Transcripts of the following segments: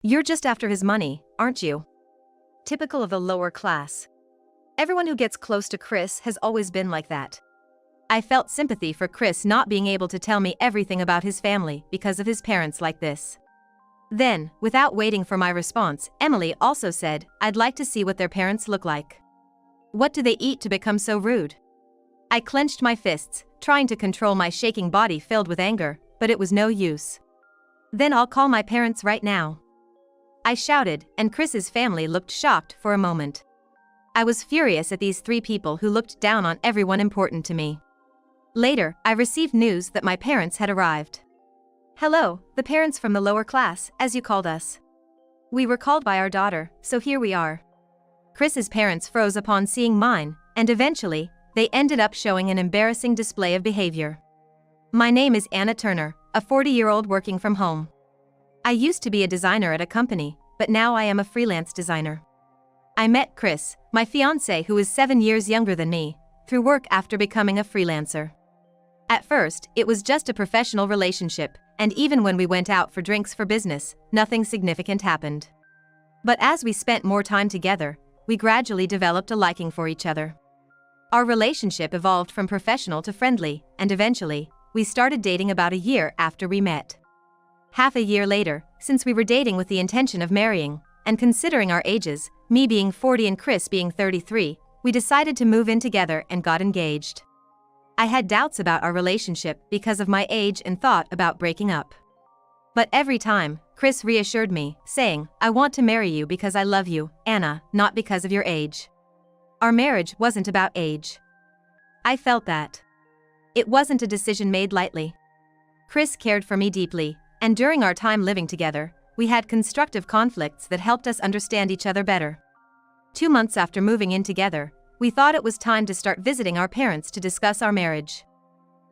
You're just after his money, aren't you? Typical of the lower class. Everyone who gets close to Chris has always been like that. I felt sympathy for Chris not being able to tell me everything about his family because of his parents like this. Then, without waiting for my response, Emily also said, "I'd like to see what their parents look like. What do they eat to become so rude?" I clenched my fists, trying to control my shaking body filled with anger, but it was no use. "Then I'll call my parents right now," I shouted, and Chris's family looked shocked for a moment. I was furious at these three people who looked down on everyone important to me. Later, I received news that my parents had arrived. "Hello, the parents from the lower class, as you called us. We were called by our daughter, so here we are." Chris's parents froze upon seeing mine, and eventually, they ended up showing an embarrassing display of behavior. "My name is Anna Turner, a 40-year-old working from home. I used to be a designer at a company, but now I am a freelance designer. I met Chris, my fiancé who is 7 years younger than me, through work after becoming a freelancer. At first, it was just a professional relationship, and even when we went out for drinks for business, nothing significant happened. But as we spent more time together, we gradually developed a liking for each other. Our relationship evolved from professional to friendly, and eventually, we started dating about a year after we met. Half a year later, since we were dating with the intention of marrying, and considering our ages, me being 40 and Chris being 33, we decided to move in together and got engaged. I had doubts about our relationship because of my age and thought about breaking up. But every time, Chris reassured me, saying, "I want to marry you because I love you, Anna, not because of your age." Our marriage wasn't about age. I felt that. It wasn't a decision made lightly. Chris cared for me deeply, and during our time living together, we had constructive conflicts that helped us understand each other better. 2 months after moving in together, we thought it was time to start visiting our parents to discuss our marriage.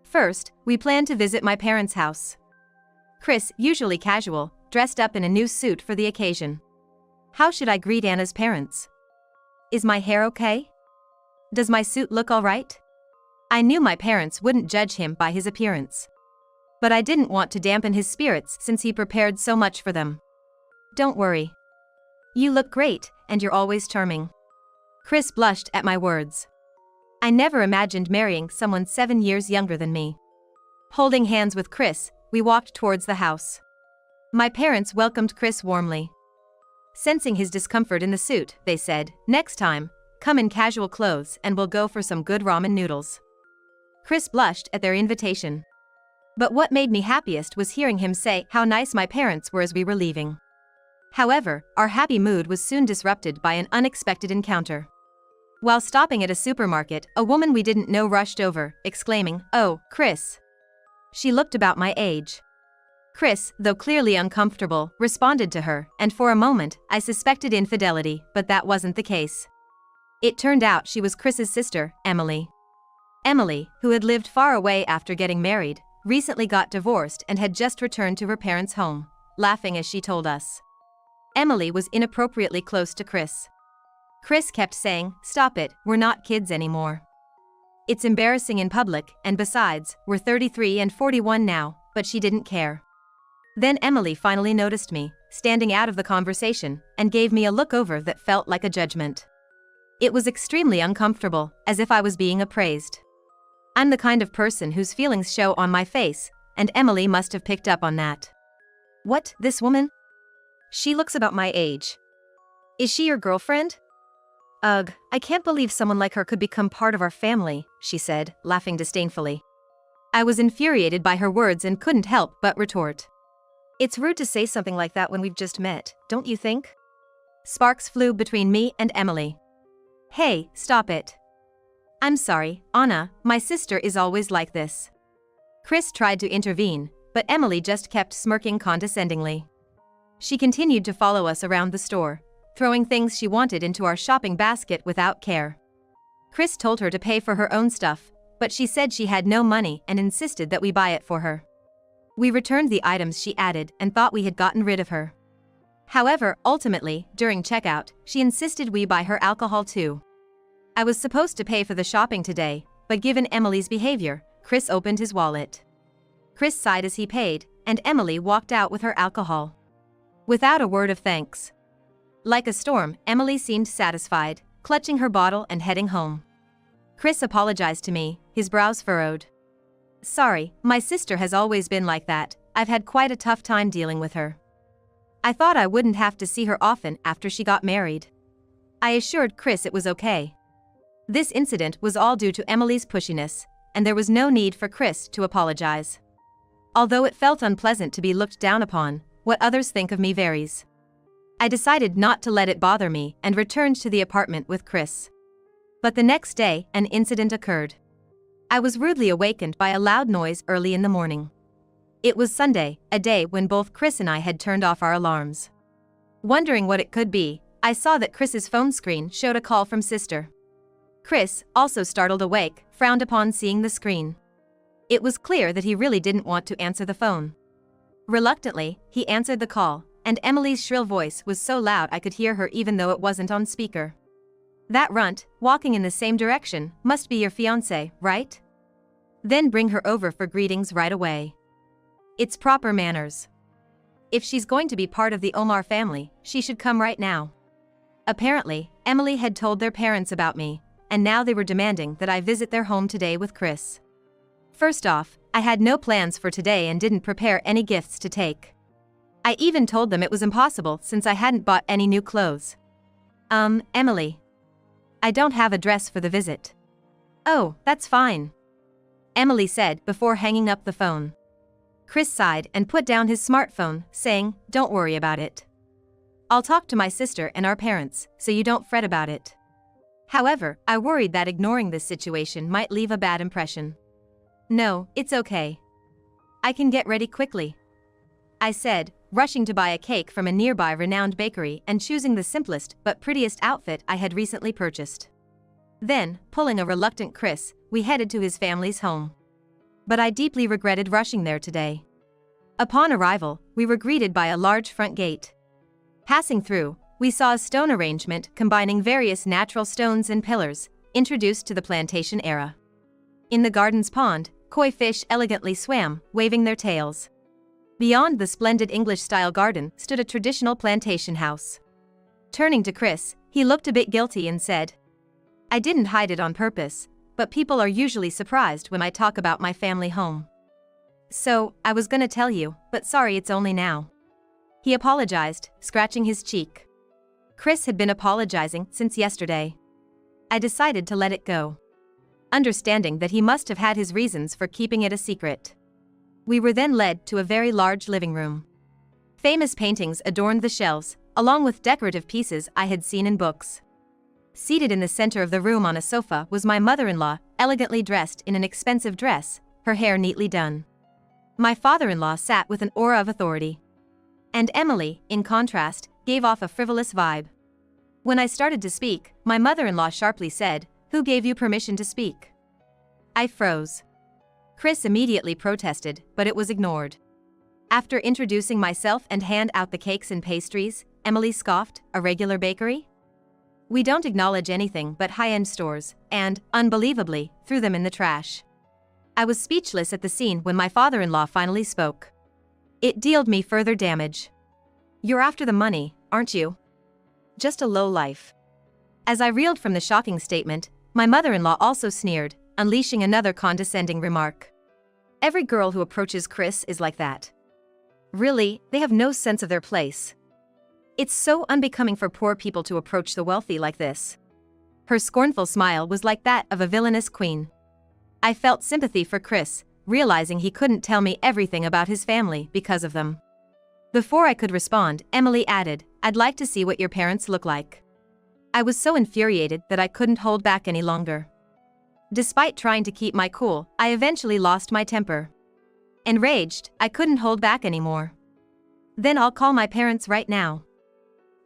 First, we planned to visit my parents' house. Chris, usually casual, dressed up in a new suit for the occasion. How should I greet Anna's parents? Is my hair okay? Does my suit look all right? I knew my parents wouldn't judge him by his appearance. But I didn't want to dampen his spirits since he prepared so much for them. "Don't worry. You look great, and you're always charming." Chris blushed at my words. I never imagined marrying someone 7 years younger than me. Holding hands with Chris, we walked towards the house. My parents welcomed Chris warmly. Sensing his discomfort in the suit, they said, "Next time, come in casual clothes and we'll go for some good ramen noodles." Chris blushed at their invitation. But what made me happiest was hearing him say how nice my parents were as we were leaving. However, our happy mood was soon disrupted by an unexpected encounter. While stopping at a supermarket, a woman we didn't know rushed over, exclaiming, "Oh, Chris." She looked about my age. Chris, though clearly uncomfortable, responded to her, and for a moment, I suspected infidelity, but that wasn't the case. It turned out she was Chris's sister, Emily. Emily, who had lived far away after getting married, recently got divorced and had just returned to her parents' home, laughing as she told us. Emily was inappropriately close to Chris. Chris kept saying, "Stop it, we're not kids anymore. It's embarrassing in public, and besides, we're 33 and 41 now," but she didn't care. Then Emily finally noticed me, standing out of the conversation, and gave me a look over that felt like a judgment. It was extremely uncomfortable, as if I was being appraised. I'm the kind of person whose feelings show on my face, and Emily must have picked up on that. "What, this woman? She looks about my age. Is she your girlfriend?" "Ugh, I can't believe someone like her could become part of our family," she said, laughing disdainfully. I was infuriated by her words and couldn't help but retort. "It's rude to say something like that when we've just met, don't you think?" Sparks flew between me and Emily. "Hey, stop it. I'm sorry, Anna, my sister is always like this." Chris tried to intervene, but Emily just kept smirking condescendingly. She continued to follow us around the store, throwing things she wanted into our shopping basket without care. Chris told her to pay for her own stuff, but she said she had no money and insisted that we buy it for her. We returned the items she added and thought we had gotten rid of her. However, ultimately, during checkout, she insisted we buy her alcohol too. I was supposed to pay for the shopping today, but given Emily's behavior, Chris opened his wallet. Chris sighed as he paid, and Emily walked out with her alcohol. without a word of thanks. Like a storm, Emily seemed satisfied, clutching her bottle and heading home. Chris apologized to me, his brows furrowed. Sorry, my sister has always been like that. I've had quite a tough time dealing with her. I thought I wouldn't have to see her often after she got married. I assured Chris it was okay. This incident was all due to Emily's pushiness, and there was no need for Chris to apologize. Although it felt unpleasant to be looked down upon, what others think of me varies. I decided not to let it bother me and returned to the apartment with Chris. But the next day, an incident occurred. I was rudely awakened by a loud noise early in the morning. It was Sunday, a day when both Chris and I had turned off our alarms. Wondering what it could be, I saw that Chris's phone screen showed a call from sister. Chris, also startled awake, frowned upon seeing the screen. It was clear that he really didn't want to answer the phone. Reluctantly, he answered the call, and Emily's shrill voice was so loud I could hear her even though it wasn't on speaker. That runt, walking in the same direction, must be your fiancé, right? Then bring her over for greetings right away. It's proper manners. If she's going to be part of the Omar family, she should come right now. Apparently, Emily had told their parents about me, and now they were demanding that I visit their home today with Chris. First off, I had no plans for today and didn't prepare any gifts to take. I even told them it was impossible since I hadn't bought any new clothes. Emily. I don't have a dress for the visit. Oh, that's fine, Emily said before hanging up the phone. Chris sighed and put down his smartphone, saying, "Don't worry about it. I'll talk to my sister and our parents, so you don't fret about it." However, I worried that ignoring this situation might leave a bad impression. "No, it's okay. I can get ready quickly," I said, rushing to buy a cake from a nearby renowned bakery and choosing the simplest but prettiest outfit I had recently purchased. Then, pulling a reluctant Chris, we headed to his family's home. But I deeply regretted rushing there today. Upon arrival, we were greeted by a large front gate. Passing through, we saw a stone arrangement combining various natural stones and pillars, introduced to the plantation era. In the garden's pond, koi fish elegantly swam, waving their tails. Beyond the splendid English-style garden stood a traditional plantation house. Turning to Chris, he looked a bit guilty and said, "I didn't hide it on purpose, but people are usually surprised when I talk about my family home. So, I was gonna tell you, but sorry it's only now." He apologized, scratching his cheek. Chris had been apologizing since yesterday. I decided to let it go, understanding that he must have had his reasons for keeping it a secret. We were then led to a very large living room. Famous paintings adorned the shelves, along with decorative pieces I had seen in books. Seated in the center of the room on a sofa was my mother-in-law, elegantly dressed in an expensive dress, her hair neatly done. My father-in-law sat with an aura of authority. And Emily, in contrast, gave off a frivolous vibe. When I started to speak, my mother-in-law sharply said, "Who gave you permission to speak?" I froze. Chris immediately protested, but it was ignored. After introducing myself and hand out the cakes and pastries, Emily scoffed, "A regular bakery? We don't acknowledge anything but high-end stores," and, unbelievably, threw them in the trash. I was speechless at the scene when my father-in-law finally spoke. It dealt me further damage. "You're after the money, aren't you? Just a lowlife." As I reeled from the shocking statement, my mother-in-law also sneered, unleashing another condescending remark. "Every girl who approaches Chris is like that. Really, they have no sense of their place. It's so unbecoming for poor people to approach the wealthy like this." Her scornful smile was like that of a villainous queen. I felt sympathy for Chris, realizing he couldn't tell me everything about his family because of them. Before I could respond, Emily added, "I'd like to see what your parents look like." I was so infuriated that I couldn't hold back any longer. Despite trying to keep my cool, I eventually lost my temper. Enraged, I couldn't hold back anymore. "Then I'll call my parents right now,"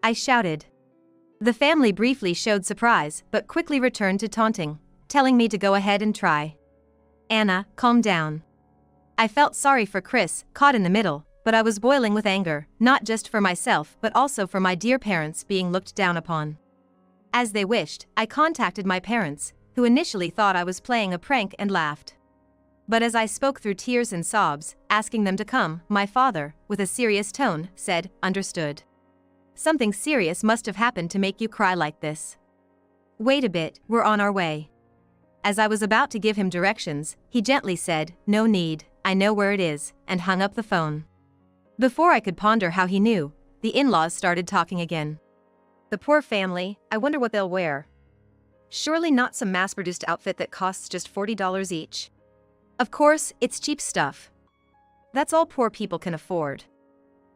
I shouted. The family briefly showed surprise but quickly returned to taunting, telling me to go ahead and try. "Anna, calm down." I felt sorry for Chris, caught in the middle, but I was boiling with anger, not just for myself but also for my dear parents being looked down upon. As they wished, I contacted my parents, who initially thought I was playing a prank and laughed. But as I spoke through tears and sobs, asking them to come, my father, with a serious tone, said, "Understood. Something serious must have happened to make you cry like this. Wait a bit, we're on our way." As I was about to give him directions, he gently said, "No need, I know where it is," and hung up the phone. Before I could ponder how he knew, the in-laws started talking again. "The poor family, I wonder what they'll wear. Surely not some mass-produced outfit that costs just $40 each. Of course, it's cheap stuff. That's all poor people can afford.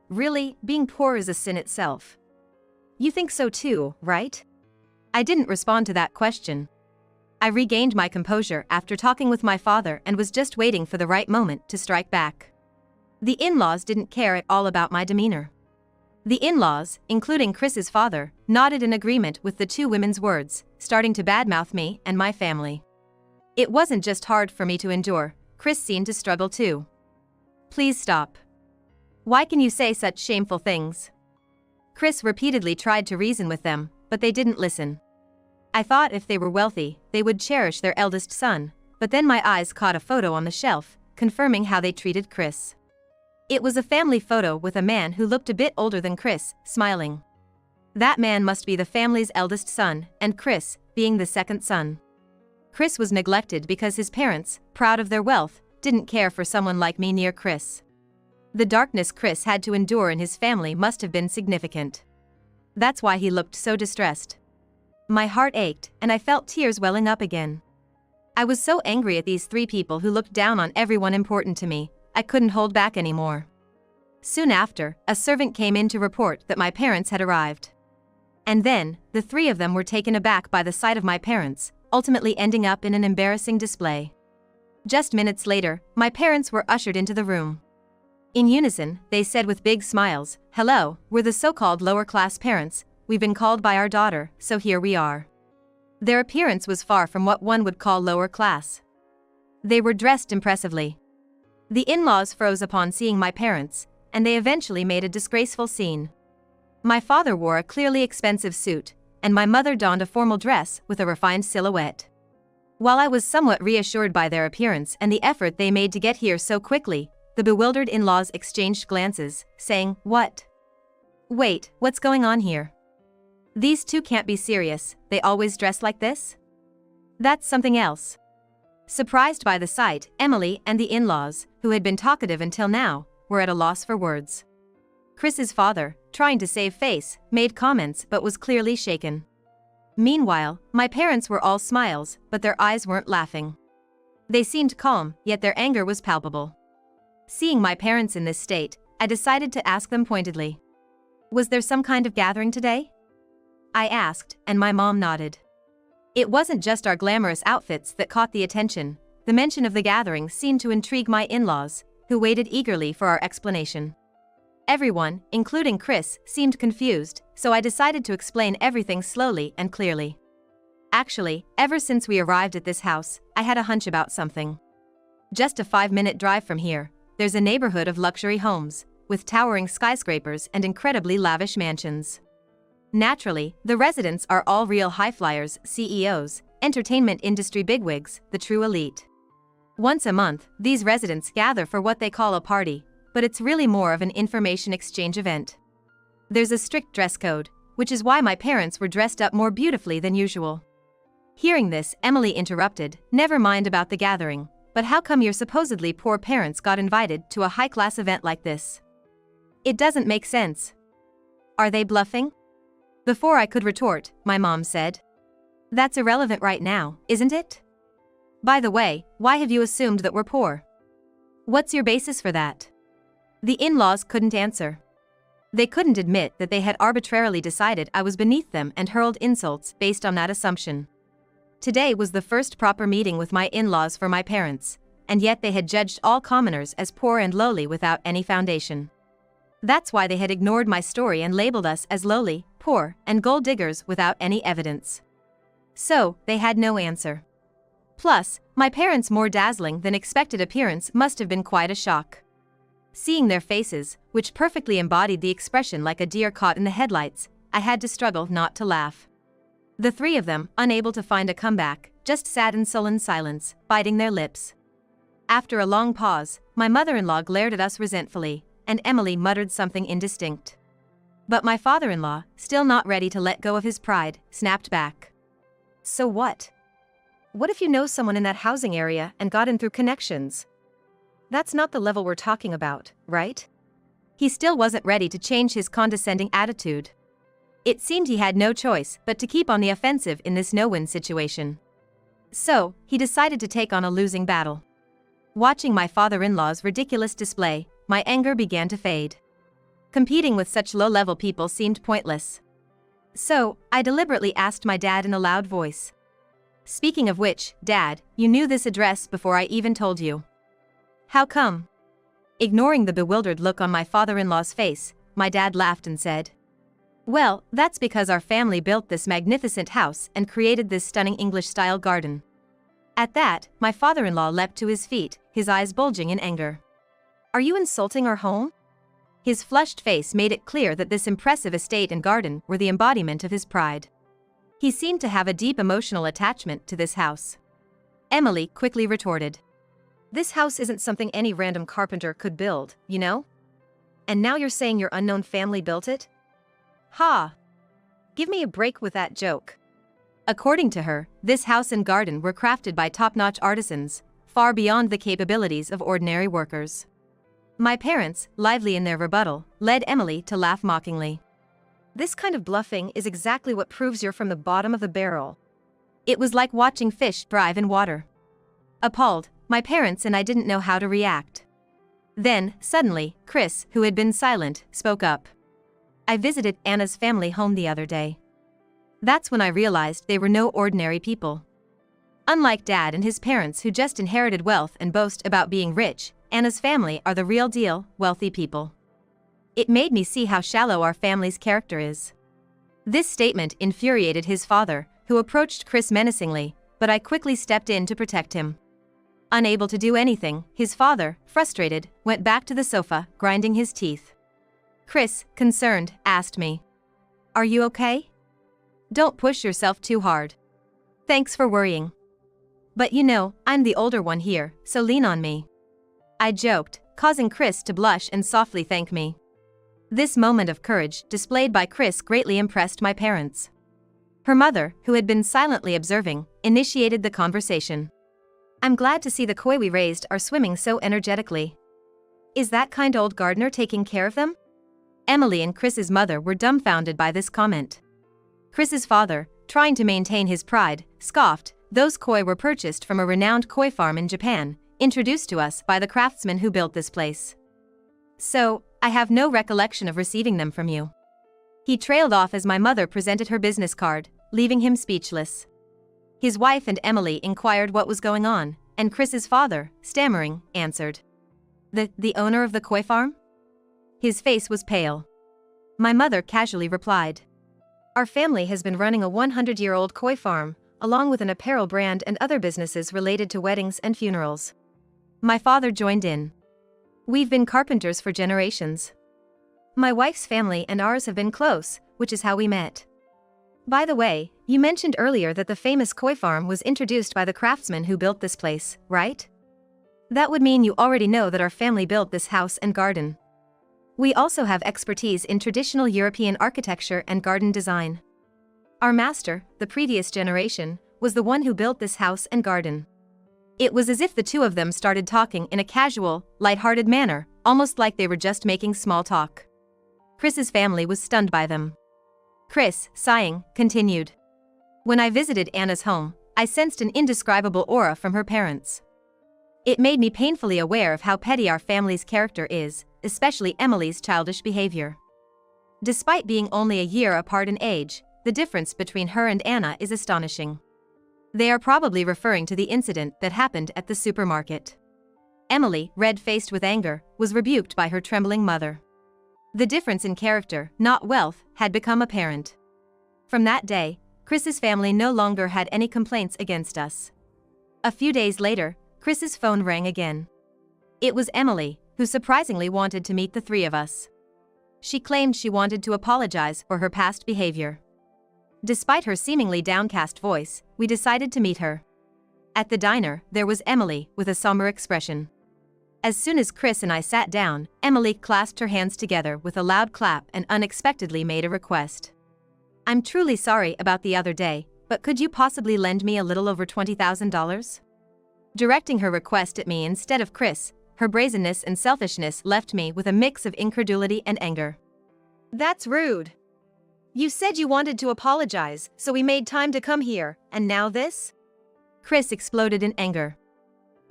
Really, being poor is a sin itself. You think so too, right?" I didn't respond to that question. I regained my composure after talking with my father and was just waiting for the right moment to strike back. The in-laws didn't care at all about my demeanor. The in-laws, including Chris's father, nodded in agreement with the two women's words, starting to badmouth me and my family. It wasn't just hard for me to endure, Chris seemed to struggle too. "Please stop. Why can you say such shameful things?" Chris repeatedly tried to reason with them, but they didn't listen. I thought if they were wealthy, they would cherish their eldest son, but then my eyes caught a photo on the shelf, confirming how they treated Chris. It was a family photo with a man who looked a bit older than Chris, smiling. That man must be the family's eldest son, and Chris, being the second son. Chris was neglected because his parents, proud of their wealth, didn't care for someone like me near Chris. The darkness Chris had to endure in his family must have been significant. That's why he looked so distressed. My heart ached, and I felt tears welling up again. I was so angry at these three people who looked down on everyone important to me, I couldn't hold back anymore. Soon after, a servant came in to report that my parents had arrived. And then, the three of them were taken aback by the sight of my parents, ultimately ending up in an embarrassing display. Just minutes later, my parents were ushered into the room. In unison, they said with big smiles, "Hello, we're the so-called lower-class parents. We've been called by our daughter, so here we are." Their appearance was far from what one would call lower class. They were dressed impressively. The in-laws froze upon seeing my parents, and they eventually made a disgraceful scene. My father wore a clearly expensive suit, and my mother donned a formal dress with a refined silhouette. While I was somewhat reassured by their appearance and the effort they made to get here so quickly, the bewildered in-laws exchanged glances, saying, "What? Wait, what's going on here? These two can't be serious, they always dress like this? That's something else." Surprised by the sight, Emily and the in-laws, who had been talkative until now, were at a loss for words. Chris's father, trying to save face, made comments but was clearly shaken. Meanwhile, my parents were all smiles, but their eyes weren't laughing. They seemed calm, yet their anger was palpable. Seeing my parents in this state, I decided to ask them pointedly. "Was there some kind of gathering today?" I asked, and my mom nodded. It wasn't just our glamorous outfits that caught the attention. The mention of the gathering seemed to intrigue my in-laws, who waited eagerly for our explanation. Everyone, including Chris, seemed confused, so I decided to explain everything slowly and clearly. Actually, ever since we arrived at this house, I had a hunch about something. Just a 5-minute drive from here, there's a neighborhood of luxury homes, with towering skyscrapers and incredibly lavish mansions. Naturally, the residents are all real high-flyers, CEOs, entertainment industry bigwigs, the true elite. Once a month, these residents gather for what they call a party, but it's really more of an information exchange event. There's a strict dress code, which is why my parents were dressed up more beautifully than usual. Hearing this, Emily interrupted, "Never mind about the gathering, but how come your supposedly poor parents got invited to a high-class event like this? It doesn't make sense. Are they bluffing?" Before I could retort, my mom said, "That's irrelevant right now, isn't it? By the way, why have you assumed that we're poor? What's your basis for that?" The in-laws couldn't answer. They couldn't admit that they had arbitrarily decided I was beneath them and hurled insults based on that assumption. Today was the first proper meeting with my in-laws for my parents, and yet they had judged all commoners as poor and lowly without any foundation. That's why they had ignored my story and labeled us as lowly, poor, and gold diggers without any evidence. So, they had no answer. Plus, my parents' more dazzling than expected appearance must have been quite a shock. Seeing their faces, which perfectly embodied the expression like a deer caught in the headlights, I had to struggle not to laugh. The three of them, unable to find a comeback, just sat in sullen silence, biting their lips. After a long pause, my mother-in-law glared at us resentfully, and Emily muttered something indistinct. But my father-in-law, still not ready to let go of his pride, snapped back. So what? What if you know someone in that housing area and got in through connections? That's not the level we're talking about, right? He still wasn't ready to change his condescending attitude. It seemed he had no choice but to keep on the offensive in this no-win situation. So, he decided to take on a losing battle. Watching my father-in-law's ridiculous display, my anger began to fade. Competing with such low-level people seemed pointless. So, I deliberately asked my dad in a loud voice. Speaking of which, Dad, you knew this address before I even told you. How come? Ignoring the bewildered look on my father-in-law's face, my dad laughed and said, well, that's because our family built this magnificent house and created this stunning English-style garden. At that, my father-in-law leapt to his feet, his eyes bulging in anger. Are you insulting our home? His flushed face made it clear that this impressive estate and garden were the embodiment of his pride. He seemed to have a deep emotional attachment to this house. Emily quickly retorted. This house isn't something any random carpenter could build, you know? And now you're saying your unknown family built it? Ha! Give me a break with that joke. According to her, this house and garden were crafted by top-notch artisans, far beyond the capabilities of ordinary workers. My parents, lively in their rebuttal, led Emily to laugh mockingly. This kind of bluffing is exactly what proves you're from the bottom of the barrel. It was like watching fish thrive in water. Appalled, my parents and I didn't know how to react. Then, suddenly, Chris, who had been silent, spoke up. I visited Anna's family home the other day. That's when I realized they were no ordinary people. Unlike Dad and his parents who just inherited wealth and boast about being rich, Anna's family are the real deal, wealthy people. It made me see how shallow our family's character is. This statement infuriated his father, who approached Chris menacingly, but I quickly stepped in to protect him. Unable to do anything, his father, frustrated, went back to the sofa, grinding his teeth. Chris, concerned, asked me, are you okay? Don't push yourself too hard. Thanks for worrying. But you know, I'm the older one here, so lean on me. I joked, causing Chris to blush and softly thank me. This moment of courage displayed by Chris greatly impressed my parents. Her mother, who had been silently observing, initiated the conversation. I'm glad to see the koi we raised are swimming so energetically. Is that kind old gardener taking care of them? Emily and Chris's mother were dumbfounded by this comment. Chris's father, trying to maintain his pride, scoffed, those koi were purchased from a renowned koi farm in Japan, introduced to us by the craftsman who built this place. So, I have no recollection of receiving them from you. He trailed off as my mother presented her business card, leaving him speechless. His wife and Emily inquired what was going on, and Chris's father, stammering, answered. The owner of the koi farm? His face was pale. My mother casually replied. Our family has been running a 100-year-old koi farm, along with an apparel brand and other businesses related to weddings and funerals. My father joined in. We've been carpenters for generations. My wife's family and ours have been close, which is how we met. By the way, you mentioned earlier that the famous koi farm was introduced by the craftsman who built this place, right? That would mean you already know that our family built this house and garden. We also have expertise in traditional European architecture and garden design. Our master, the previous generation, was the one who built this house and garden. It was as if the two of them started talking in a casual, light-hearted manner, almost like they were just making small talk. Chris's family was stunned by them. Chris, sighing, continued. When I visited Anna's home, I sensed an indescribable aura from her parents. It made me painfully aware of how petty our family's character is, especially Emily's childish behavior. Despite being only a year apart in age, the difference between her and Anna is astonishing. They are probably referring to the incident that happened at the supermarket. Emily, red-faced with anger, was rebuked by her trembling mother. The difference in character, not wealth, had become apparent. From that day, Chris's family no longer had any complaints against us. A few days later, Chris's phone rang again. It was Emily, who surprisingly wanted to meet the three of us. She claimed she wanted to apologize for her past behavior. Despite her seemingly downcast voice, we decided to meet her. At the diner, there was Emily, with a somber expression. As soon as Chris and I sat down, Emily clasped her hands together with a loud clap and unexpectedly made a request. "I'm truly sorry about the other day, but could you possibly lend me a little over $20,000? Directing her request at me instead of Chris, her brazenness and selfishness left me with a mix of incredulity and anger. "That's rude. You said you wanted to apologize, so we made time to come here, and now this?" Chris exploded in anger.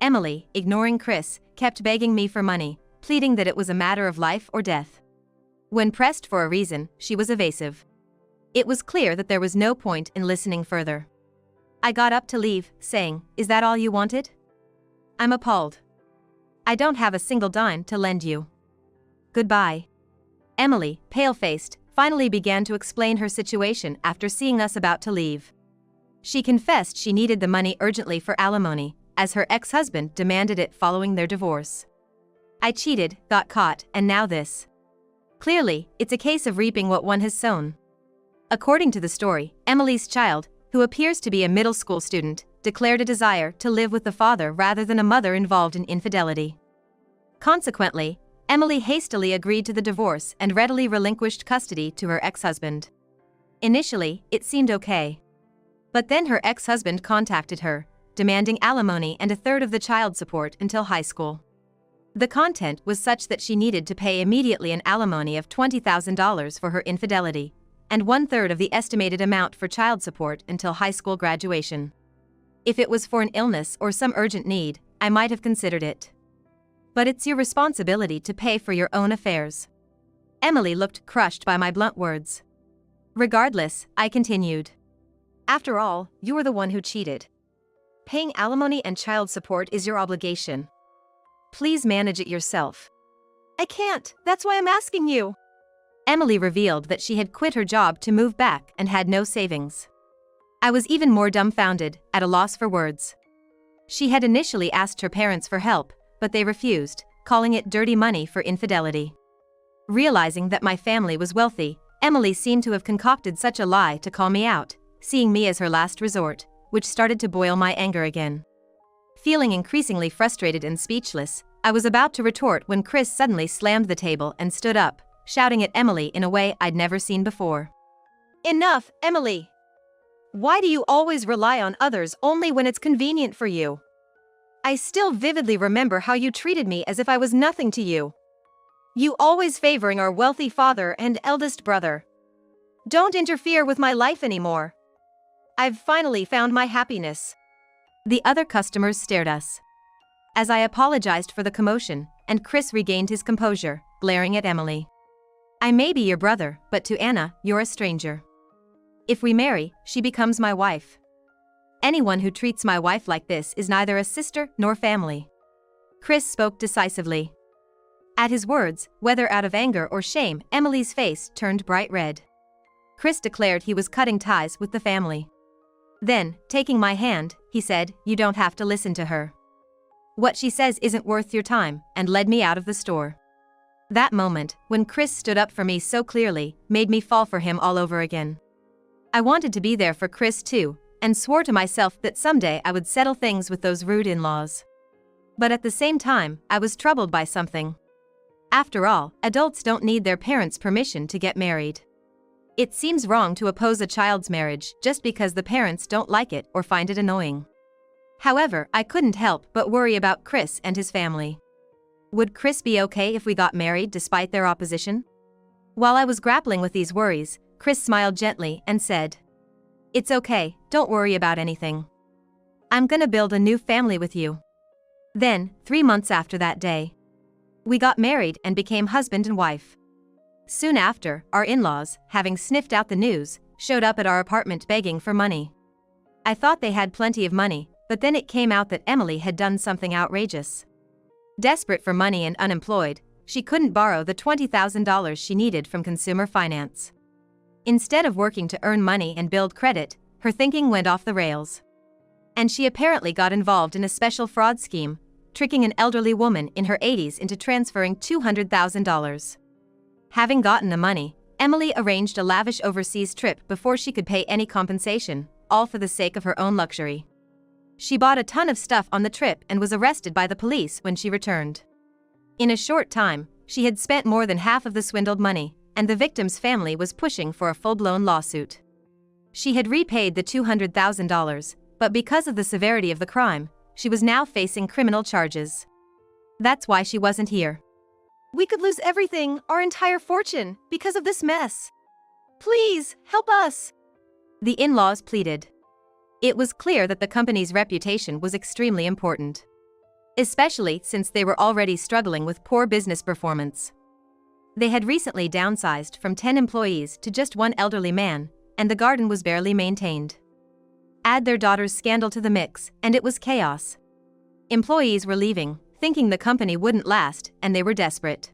Emily, ignoring Chris, kept begging me for money, pleading that it was a matter of life or death. When pressed for a reason, she was evasive. It was clear that there was no point in listening further. I got up to leave, saying, "Is that all you wanted?" "I'm appalled. I don't have a single dime to lend you. Goodbye." Emily, pale-faced, finally began to explain her situation after seeing us about to leave. She confessed she needed the money urgently for alimony, as her ex-husband demanded it following their divorce. "I cheated, got caught, and now this. Clearly, it's a case of reaping what one has sown." According to the story, Emily's child, who appears to be a middle school student, declared a desire to live with the father rather than a mother involved in infidelity. Consequently, Emily hastily agreed to the divorce and readily relinquished custody to her ex-husband. Initially, it seemed okay. But then her ex-husband contacted her, demanding alimony and a third of the child support until high school. The content was such that she needed to pay immediately an alimony of $20,000 for her infidelity, and 1/3 of the estimated amount for child support until high school graduation. If it was for an illness or some urgent need, I might have considered it. But it's your responsibility to pay for your own affairs. Emily looked crushed by my blunt words. Regardless, I continued. "After all, you were the one who cheated. Paying alimony and child support is your obligation. Please manage it yourself." "I can't, that's why I'm asking you." Emily revealed that she had quit her job to move back and had no savings. I was even more dumbfounded, at a loss for words. She had initially asked her parents for help, but they refused, calling it dirty money for infidelity. Realizing that my family was wealthy, Emily seemed to have concocted such a lie to call me out, seeing me as her last resort, which started to boil my anger again. Feeling increasingly frustrated and speechless, I was about to retort when Chris suddenly slammed the table and stood up, shouting at Emily in a way I'd never seen before. "Enough, Emily! Why do you always rely on others only when it's convenient for you? I still vividly remember how you treated me as if I was nothing to you. You always favoring our wealthy father and eldest brother. Don't interfere with my life anymore. I've finally found my happiness." The other customers stared us. As I apologized for the commotion, and Chris regained his composure, glaring at Emily. "I may be your brother, but to Anna, you're a stranger. If we marry, she becomes my wife. Anyone who treats my wife like this is neither a sister nor family." Chris spoke decisively. At his words, whether out of anger or shame, Emily's face turned bright red. Chris declared he was cutting ties with the family. Then, taking my hand, he said, "You don't have to listen to her. What she says isn't worth your time," and led me out of the store. That moment, when Chris stood up for me so clearly, made me fall for him all over again. I wanted to be there for Chris too, and swore to myself that someday I would settle things with those rude in-laws. But at the same time, I was troubled by something. After all, adults don't need their parents' permission to get married. It seems wrong to oppose a child's marriage just because the parents don't like it or find it annoying. However, I couldn't help but worry about Chris and his family. Would Chris be okay if we got married despite their opposition? While I was grappling with these worries, Chris smiled gently and said, "It's okay, don't worry about anything. I'm gonna build a new family with you." Then, 3 months after that day, we got married and became husband and wife. Soon after, our in-laws, having sniffed out the news, showed up at our apartment begging for money. I thought they had plenty of money, but then it came out that Emily had done something outrageous. Desperate for money and unemployed, she couldn't borrow the $20,000 she needed from consumer finance. Instead of working to earn money and build credit, her thinking went off the rails. And she apparently got involved in a special fraud scheme, tricking an elderly woman in her 80s into transferring $200,000. Having gotten the money, Emily arranged a lavish overseas trip before she could pay any compensation, all for the sake of her own luxury. She bought a ton of stuff on the trip and was arrested by the police when she returned. In a short time, she had spent more than half of the swindled money, and the victim's family was pushing for a full-blown lawsuit. She had repaid the $200,000, but because of the severity of the crime, she was now facing criminal charges. That's why she wasn't here. We could lose everything, our entire fortune, because of this mess. Please, help us. The in-laws pleaded. It was clear that the company's reputation was extremely important, especially since they were already struggling with poor business performance. They had recently downsized from 10 employees to just one elderly man, and the garden was barely maintained. Add their daughter's scandal to the mix, and it was chaos. Employees were leaving, thinking the company wouldn't last, and they were desperate.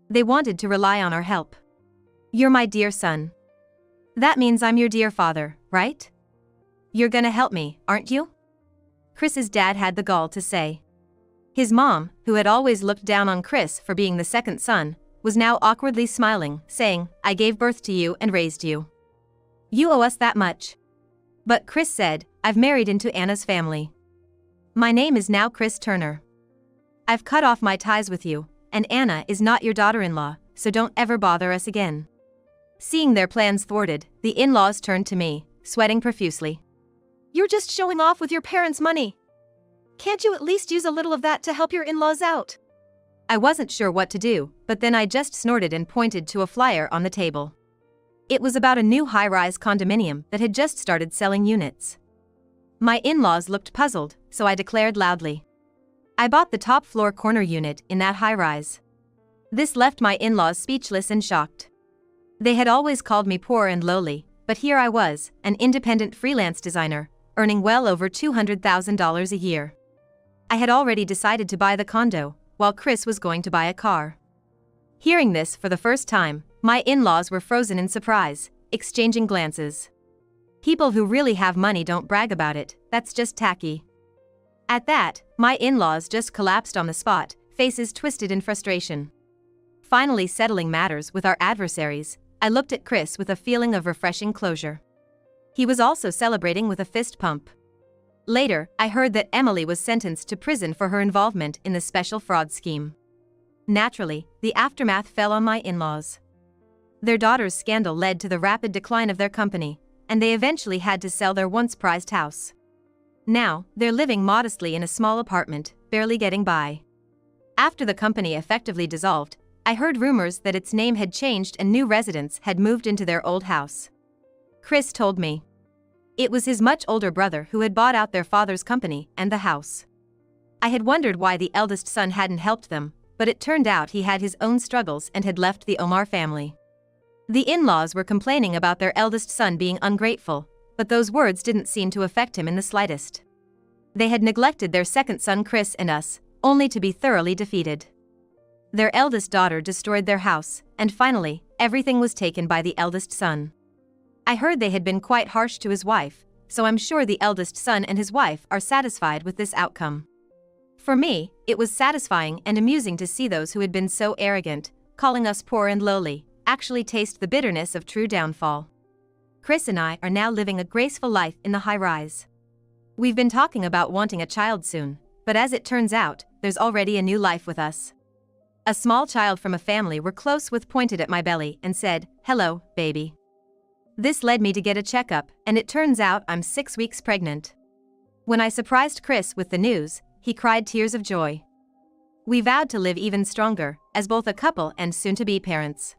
They wanted to rely on our help. You're my dear son. That means I'm your dear father, right? You're gonna help me, aren't you? Chris's dad had the gall to say. His mom, who had always looked down on Chris for being the second son, was now awkwardly smiling, saying, I gave birth to you and raised you. You owe us that much. But Chris said, I've married into Anna's family. My name is now Chris Turner. I've cut off my ties with you, and Anna is not your daughter-in-law, so don't ever bother us again. Seeing their plans thwarted, the in-laws turned to me, sweating profusely. You're just showing off with your parents' money. Can't you at least use a little of that to help your in-laws out? I wasn't sure what to do, but then I just snorted and pointed to a flyer on the table. It was about a new high-rise condominium that had just started selling units. My in-laws looked puzzled, so I declared loudly. I bought the top-floor corner unit in that high-rise. This left my in-laws speechless and shocked. They had always called me poor and lowly, but here I was, an independent freelance designer, earning well over $200,000 a year. I had already decided to buy the condo, while Chris was going to buy a car. Hearing this for the first time, my in-laws were frozen in surprise, exchanging glances. People who really have money don't brag about it, that's just tacky. At that, my in-laws just collapsed on the spot, faces twisted in frustration. Finally settling matters with our adversaries, I looked at Chris with a feeling of refreshing closure. He was also celebrating with a fist pump. Later, I heard that Emily was sentenced to prison for her involvement in the special fraud scheme. Naturally, the aftermath fell on my in-laws. Their daughter's scandal led to the rapid decline of their company, and they eventually had to sell their once prized house. Now, they're living modestly in a small apartment, barely getting by. After the company effectively dissolved, I heard rumors that its name had changed and new residents had moved into their old house. Chris told me. It was his much older brother who had bought out their father's company and the house. I had wondered why the eldest son hadn't helped them, but it turned out he had his own struggles and had left the Omar family. The in-laws were complaining about their eldest son being ungrateful, but those words didn't seem to affect him in the slightest. They had neglected their second son Chris and us, only to be thoroughly defeated. Their eldest daughter destroyed their house, and finally, everything was taken by the eldest son. I heard they had been quite harsh to his wife, so I'm sure the eldest son and his wife are satisfied with this outcome. For me, it was satisfying and amusing to see those who had been so arrogant, calling us poor and lowly, actually taste the bitterness of true downfall. Chris and I are now living a graceful life in the high-rise. We've been talking about wanting a child soon, but as it turns out, there's already a new life with us. A small child from a family we're close with pointed at my belly and said, "Hello, baby." This led me to get a checkup, and it turns out I'm 6 weeks pregnant. When I surprised Chris with the news, he cried tears of joy. We vowed to live even stronger, as both a couple and soon-to-be parents.